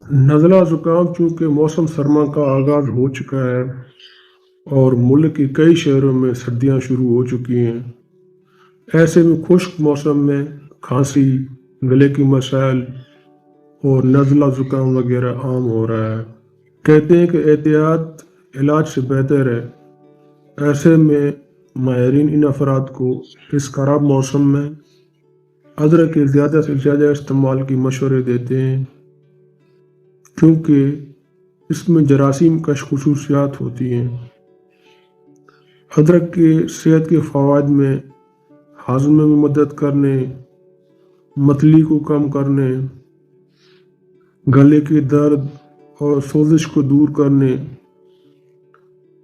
नज़ला ज़ुकाम चूँकि मौसम सरमा का आगाज़ हो चुका है और मुल्क के कई शहरों में सर्दियाँ शुरू हो चुकी हैं। ऐसे में खुश्क मौसम में खांसी, गले की मसाइल और नज़ला ज़ुकाम वगैरह आम हो रहा है। कहते हैं कि एहतियात इलाज से बेहतर है। ऐसे में माहिरीन इन अफराद को इस खराब मौसम में अदरक के ज़्यादा से ज़्यादा इस्तेमाल की मशवरे देते हैं, क्योंकि इसमें जरासीम कश खसूसियात होती हैं। अदरक के सेहत के फ़वाद में हाजमे में मदद करने, मतली को कम करने, गले के दर्द और सोजिश को दूर करने,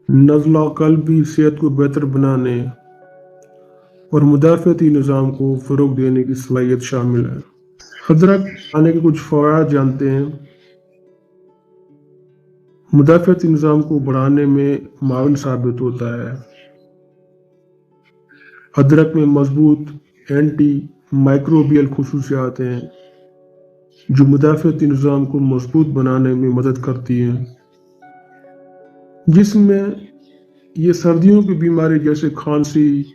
नज़ला कल्बी सेहत को बेहतर बनाने और मुदाफ़ती निज़ाम को फ़रोग़ देने की सलाहियत शामिल है। अदरक खाने के कुछ फ़वाद जानते हैं। मुदाफ़ती निज़ाम को बढ़ाने में मावन साबित होता है। अदरक में मजबूत एंटी माइक्रोबियल खसूसियात हैं जो मुदाफ़ती निज़ाम को मजबूत बनाने में मदद करती हैं, जिसमें ये सर्दियों की बीमारी जैसे खांसी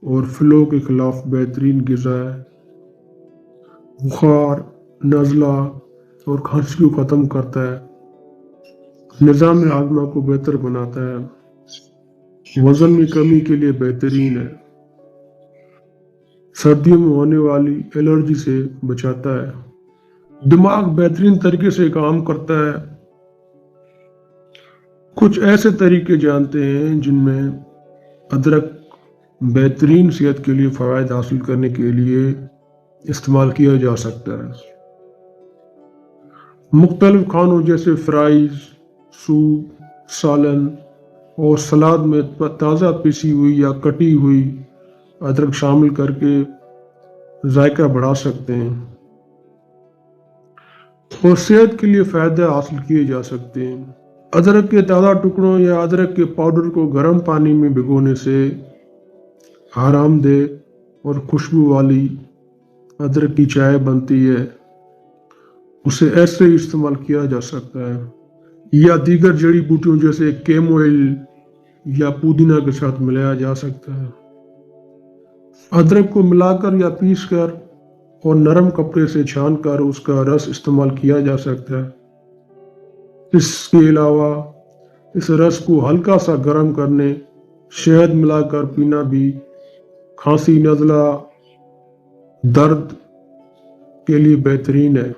और फ्लू के खिलाफ बेहतरीन ग़िज़ा है। बुखार, नज़ला और खांसी को ख़त्म करता है, निज़ाम हाज़मा को बेहतर बनाता है, वज़न में कमी के लिए बेहतरीन है, सर्दियों में होने वाली एलर्जी से बचाता है, दिमाग बेहतरीन तरीके से काम करता है। कुछ ऐसे तरीके जानते हैं जिनमें अदरक बेहतरीन सेहत के लिए फ़वाइद हासिल करने के लिए इस्तेमाल किया जा सकता है। मुख्तलिफ खानों जैसे फ्राइज़, सूप, सालन और सलाद में ताज़ा पिसी हुई या कटी हुई अदरक शामिल करके जायका बढ़ा सकते हैं और सेहत के लिए फ़ायदे हासिल किए जा सकते हैं। अदरक के ताज़ा टुकड़ों या अदरक के पाउडर को गर्म पानी में भिगोने से आरामदेह और खुशबू वाली अदरक की चाय बनती है। उसे ऐसे ही इस्तेमाल किया जा सकता है या दीगर जड़ी बूटियों जैसे कैमोइल या पुदीना के साथ मिलाया जा सकता है। अदरक को मिलाकर या पीसकर और नरम कपड़े से छानकर उसका रस इस्तेमाल किया जा सकता है। इसके अलावा इस रस को हल्का सा गर्म करने, शहद मिलाकर पीना भी खांसी, नज़ला, दर्द के लिए बेहतरीन है।